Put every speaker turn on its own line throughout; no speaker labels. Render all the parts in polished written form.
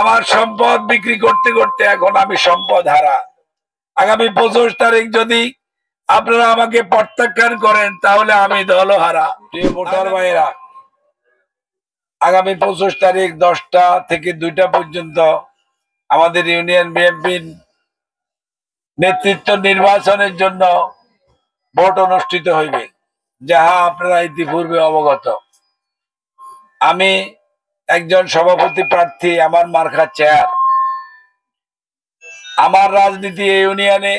আমার সম্পদ বিক্রি করতে করতে এখন আমি সম্পদ হারা। আগামী 25 তারিখ যদি আপনারা আমাকে প্রত্যাখ্যান করেন তাহলে আমি দলহারা। প্রিয় ভোটার ভাইয়েরা, আগামী 25 তারিখ 10টা থেকে 2টা পর্যন্ত আমাদের ইউনিয়ন বিএনপির নেতৃত্ব নির্বাচনের জন্য ভোট অনুষ্ঠিত হইবে, যাহা আপনারা ইতিপূর্বে অবগত। আমি একজন সভাপতি প্রার্থী, আমার মার্কা চেয়ার। আমার রাজনীতি এই ইউনিয়নে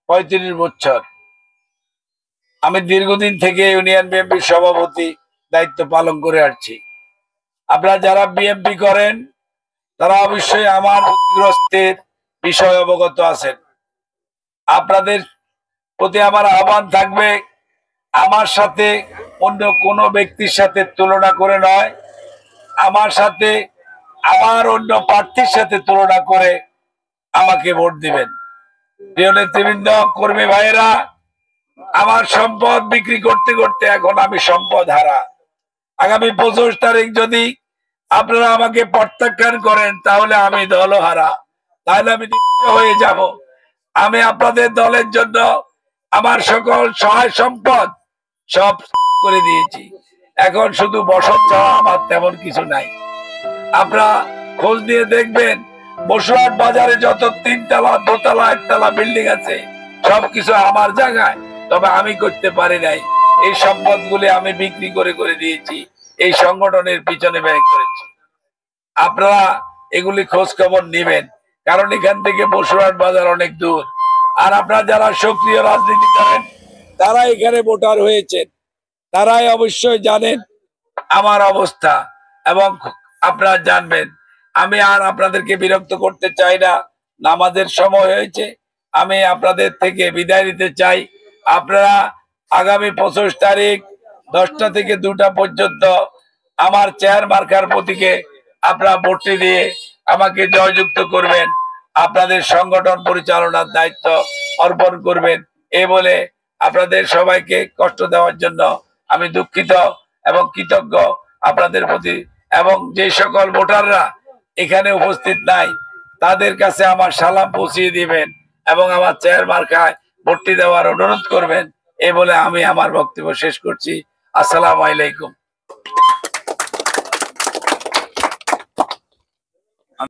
35 বছর। আমি দীর্ঘদিন থেকে ইউনিয়ন বিএনপির সভাপতি দায়িত্ব পালন করে আসছি। আপনারা যারা বিএনপি করেন তারা অবশ্যই আমার ক্ষতিগ্রস্তের বিষয় অবগত আছেন। আপনাদের প্রতি আমার আহ্বান থাকবে, আমার সাথে অন্য কোনো ব্যক্তির সাথে তুলনা করে নয়, আমার সাথে আমার অন্য প্রার্থীর সাথে তুলনা করে আমাকে ভোট দিবেন। প্রিয় নেতৃবৃন্দ, কর্মী ভাইয়েরা, আমার সম্পদ বিক্রি করতে করতে এখন আমি সম্পদ হারা। আগামী 25 তারিখ যদি আপনারা আমাকে প্রত্যাখ্যান করেন তাহলে আমি দলহারা, তাহলে আমি নিঃস্ব হয়ে যাব। আমি আপনাদের দলের জন্য আমার সকল সহায় সম্পদ সব করে দিয়েছি। এখন শুধু বসত ছাড়া আমার তেমন কিছু নাই। আপনারা খোঁজ দিয়ে দেখবেন, বসুরহাট বাজারে যত 3 তলা 2 তলা 1 তলা বিল্ডিং আছে সবকিছু আমার জায়গায়, তবে আমি করতে পারি নাই। এই সম্পদগুলি আমি বিক্রি করে করে দিয়েছি, এই সংগঠনের পিছনে ব্যয় করেছি। আপনারা এগুলি খোঁজ খবর নিবেন, কারণ এখান থেকে বসুরহাট বাজার অনেক দূর। আর আপনারা যারা সক্রিয় রাজনীতি করেন তারা এখানে ভোটার হয়েছেন, তারাই অবশ্যই জানেন আমার অবস্থা, এবং আপনারা জানবেন। আমি আর আপনাদেরকে বিরক্ত করতে চাই না, নামাজের সময় হয়েছে। আমি আপনাদের থেকে বিদায় নিতে চাই। আপনারা আগামী 25 তারিখ 10টা থেকে 2টা পর্যন্ত আমার চেয়ার মার্কার প্রতীকে আপনারা ভোটটি দিয়ে আমাকে জয়যুক্ত করবেন, আপনাদের সংগঠন পরিচালনার দায়িত্ব অর্পণ করবেন। এই বলে আপনাদের সবাইকে কষ্ট দেওয়ার জন্য আমি দুঃখিত এবং কৃতজ্ঞ আপনাদের প্রতি। এবং যে সকল ভোটাররা এখানে উপস্থিত নাই তাদের কাছে আমার সালাম পৌঁছিয়ে দিবেন এবং আমার চেয়ার মার্কায় ভোটটি দেওয়ার অনুরোধ করবেন। এই বলে আমি আমার বক্তব্য শেষ করছি। আসসালামু আলাইকুম।